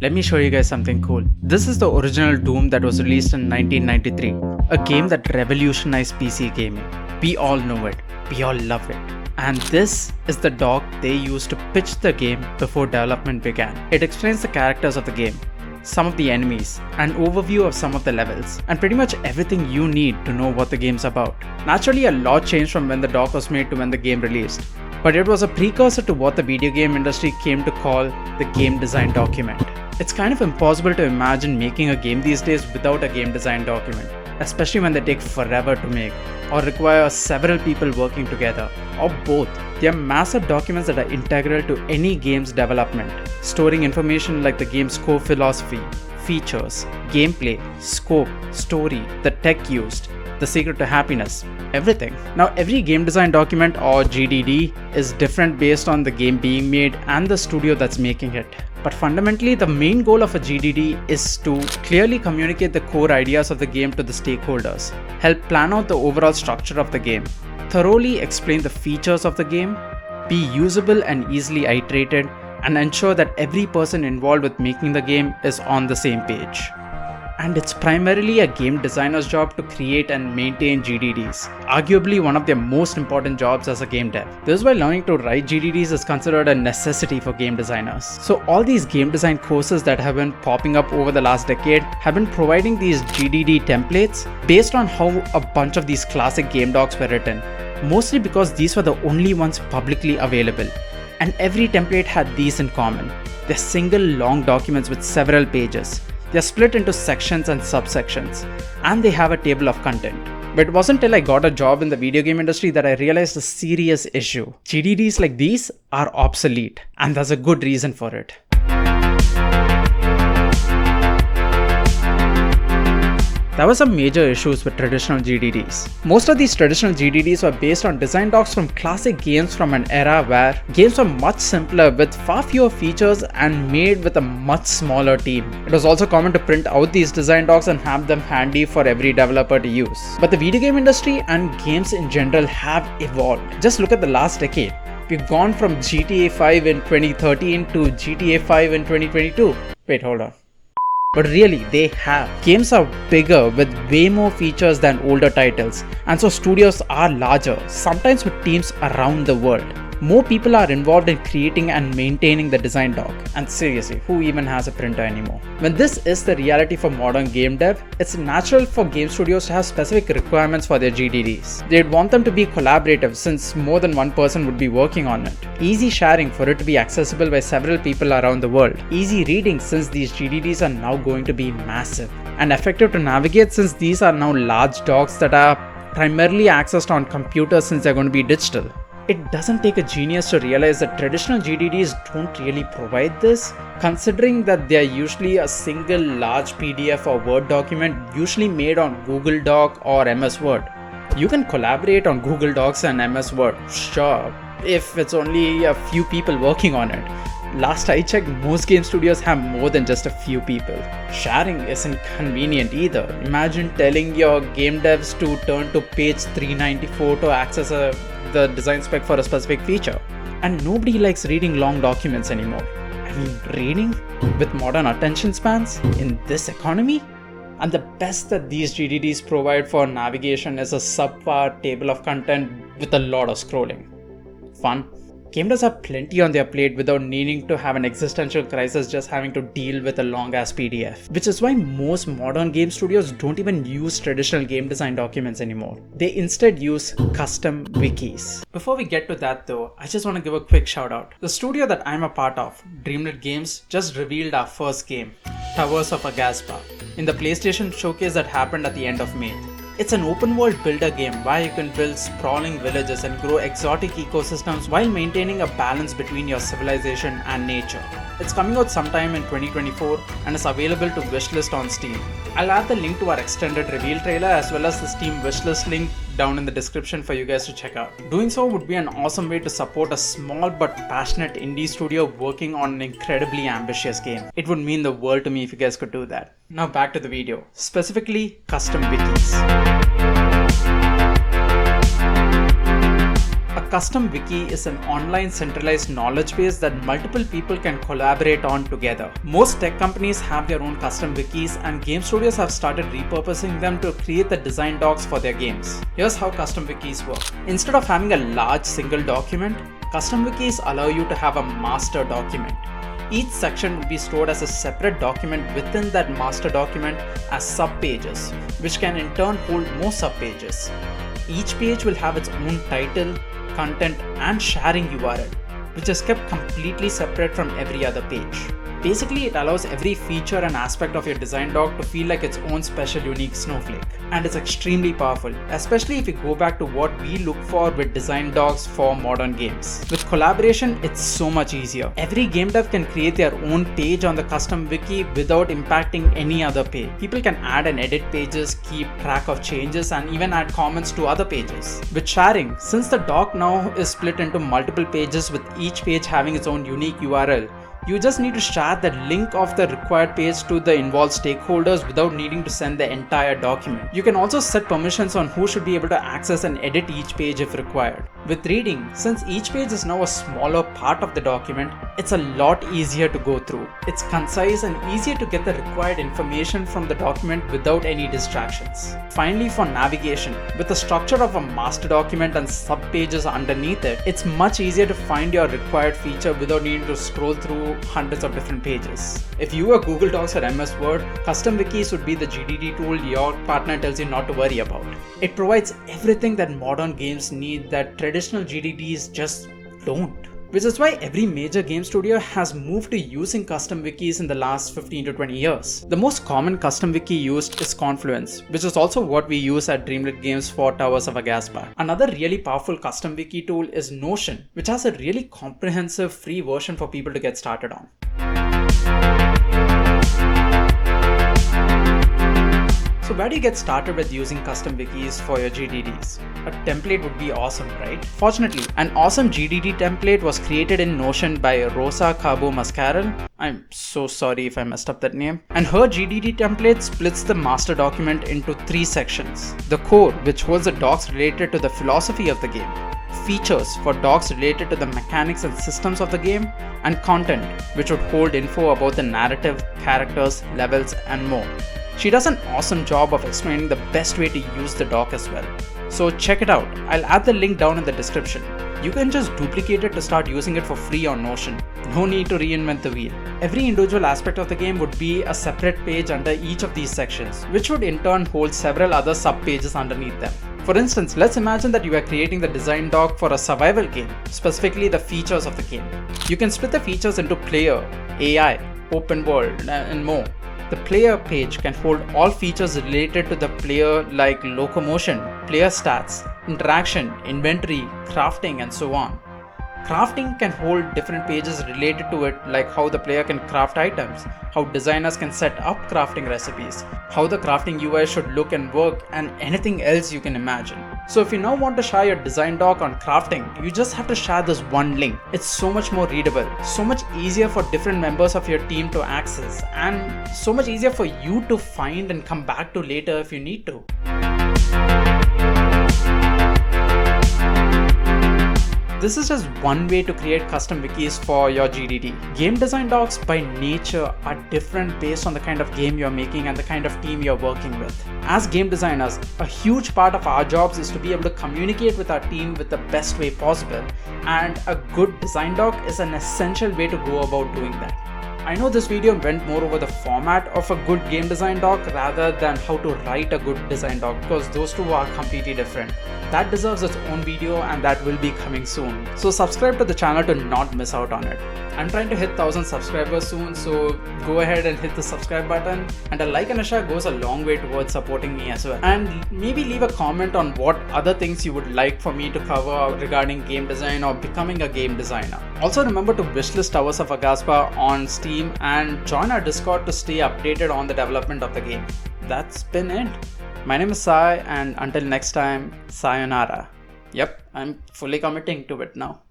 let me show you guys something cool. This is the original Doom that was released in 1993, a game that revolutionized PC gaming. We all know it, we all love it. And this is the doc they used to pitch the game before development began. It explains the characters of the game, some of the enemies, an overview of some of the levels, and pretty much everything you need to know what the game's about. Naturally, a lot changed from when the doc was made to when the game released, but it was a precursor to what the video game industry came to call the game design document. It's kind of impossible to imagine making a game these days without a game design document, especially when they take forever to make, or require several people working together, or both. They are massive documents that are integral to any game's development, storing information like the game's core philosophy, features, gameplay, scope, story, the tech used, the secret to happiness, everything. Now, every game design document or GDD is different based on the game being made and the studio that's making it. But fundamentally, the main goal of a GDD is to clearly communicate the core ideas of the game to the stakeholders, help plan out the overall structure of the game, thoroughly explain the features of the game, be usable and easily iterated, and ensure that every person involved with making the game is on the same page. And it's primarily a game designer's job to create and maintain GDDs, arguably one of their most important jobs as a game dev. This is why learning to write GDDs is considered a necessity for game designers. So all these game design courses that have been popping up over the last decade have been providing these GDD templates based on how a bunch of these classic game docs were written, mostly because these were the only ones publicly available. And every template had these in common. They're single long documents with several pages. They're split into sections and subsections, and they have a table of content. But it wasn't till I got a job in the video game industry that I realized a serious issue. GDDs like these are obsolete, and there's a good reason for it. There were some major issues with traditional GDDs. Most of these traditional GDDs were based on design docs from classic games from an era where games were much simpler with far fewer features and made with a much smaller team. It was also common to print out these design docs and have them handy for every developer to use. But the video game industry and games in general have evolved. Just look at the last decade. We've gone from GTA 5 in 2013 to GTA 5 in 2022. Wait, hold on. But really, they have. Games are bigger with way more features than older titles, and so studios are larger, sometimes with teams around the world. More people are involved in creating and maintaining the design doc, and seriously, who even has a printer anymore? When this is the reality for modern game dev, it's natural for game studios to have specific requirements for their GDDs. They'd want them to be collaborative since more than one person would be working on it. Easy sharing for it to be accessible by several people around the world. Easy reading since these GDDs are now going to be massive. And effective to navigate since these are now large docs that are primarily accessed on computers since they're going to be digital. It doesn't take a genius to realize that traditional GDDs don't really provide this, considering that they are usually a single large PDF or Word document usually made on Google Doc or MS Word. You can collaborate on Google Docs and MS Word, sure, if it's only a few people working on it. Last I checked, most game studios have more than just a few people. Sharing isn't convenient either. Imagine telling your game devs to turn to page 394 to access the design spec for a specific feature. And nobody likes reading long documents anymore. I mean, reading? With modern attention spans? In this economy? And the best that these GDDs provide for navigation is a subpar table of content with a lot of scrolling. Fun. Game devs have plenty on their plate without needing to have an existential crisis just having to deal with a long-ass PDF. Which is why most modern game studios don't even use traditional game design documents anymore. They instead use custom wikis. Before we get to that though, I just want to give a quick shout out. The studio that I'm a part of, Dreamlit Games, just revealed our first game, Towers of Aghasba, in the PlayStation showcase that happened at the end of May. It's an open world builder game where you can build sprawling villages and grow exotic ecosystems while maintaining a balance between your civilization and nature. It's coming out sometime in 2024 and is available to wishlist on Steam. I'll add the link to our extended reveal trailer as well as the Steam wishlist link down in the description for you guys to check out. Doing so would be an awesome way to support a small but passionate indie studio working on an incredibly ambitious game. It would mean the world to me if you guys could do that. Now back to the video, specifically custom wikis. custom wiki is an online centralized knowledge base that multiple people can collaborate on together. Most tech companies have their own custom wikis, and game studios have started repurposing them to create the design docs for their games. Here's how custom wikis work. Instead of having a large single document, custom wikis allow you to have a master document. Each section will be stored as a separate document within that master document as subpages, which can in turn hold more subpages. Each page will have its own title, content, and sharing URL, which is kept completely separate from every other page. Basically, it allows every feature and aspect of your design doc to feel like its own special unique snowflake. And it's extremely powerful, especially if you go back to what we look for with design docs for modern games. With collaboration, it's so much easier. Every game dev can create their own page on the custom wiki without impacting any other page. People can add and edit pages, keep track of changes, and even add comments to other pages. With sharing, since the doc now is split into multiple pages with each page having its own unique URL, you just need to share the link of the required page to the involved stakeholders without needing to send the entire document. You can also set permissions on who should be able to access and edit each page if required. With reading, since each page is now a smaller part of the document, it's a lot easier to go through. It's concise and easier to get the required information from the document without any distractions. Finally, for navigation, with the structure of a master document and subpages underneath it, it's much easier to find your required feature without needing to scroll through hundreds of different pages. If you are Google Docs or MS Word, custom wikis would be the GDD tool your partner tells you not to worry about. It provides everything that modern games need that traditional GDDs just don't. Which is why every major game studio has moved to using custom wikis in the last 15 to 20 years. The most common custom wiki used is Confluence, which is also what we use at Dreamlit Games for Towers of Aghasba. Another really powerful custom wiki tool is Notion, which has a really comprehensive free version for people to get started on. So where do you get started with using custom wikis for your GDDs? A template would be awesome, right? Fortunately, an awesome GDD template was created in Notion by Rosa Cabo Mascarell. I'm so sorry if I messed up that name. And her GDD template splits the master document into 3 sections. The core, which holds the docs related to the philosophy of the game. Features for docs related to the mechanics and systems of the game. And content, which would hold info about the narrative, characters, levels, and more. She does an awesome job of explaining the best way to use the doc as well. So check it out. I'll add the link down in the description. You can just duplicate it to start using it for free on Notion. No need to reinvent the wheel. Every individual aspect of the game would be a separate page under each of these sections, which would in turn hold several other sub-pages underneath them. For instance, let's imagine that you are creating the design doc for a survival game, specifically the features of the game. You can split the features into player, AI, open world, and more. The player page can hold all features related to the player like locomotion, player stats, interaction, inventory, crafting, and so on. Crafting can hold different pages related to it, like how the player can craft items, how designers can set up crafting recipes, how the crafting UI should look and work, and anything else you can imagine. So if you now want to share your design doc on crafting, you just have to share this one link. It's so much more readable, so much easier for different members of your team to access, and so much easier for you to find and come back to later if you need to. This is just one way to create custom wikis for your GDD. Game design docs by nature are different based on the kind of game you're making and the kind of team you're working with. As game designers, a huge part of our jobs is to be able to communicate with our team with the best way possible, and a good design doc is an essential way to go about doing that. I know this video went more over the format of a good game design doc rather than how to write a good design doc, because those two are completely different. That deserves its own video, and that will be coming soon. So subscribe to the channel to not miss out on it. I'm trying to hit 1000 subscribers soon, so go ahead and hit the subscribe button, and a like and a share goes a long way towards supporting me as well. And maybe leave a comment on what other things you would like for me to cover regarding game design or becoming a game designer. Also remember to wishlist Towers of Aghasba on Steam and join our Discord to stay updated on the development of the game. That's been it. My name is Sai, and until next time, sayonara. Yep, I'm fully committing to it now.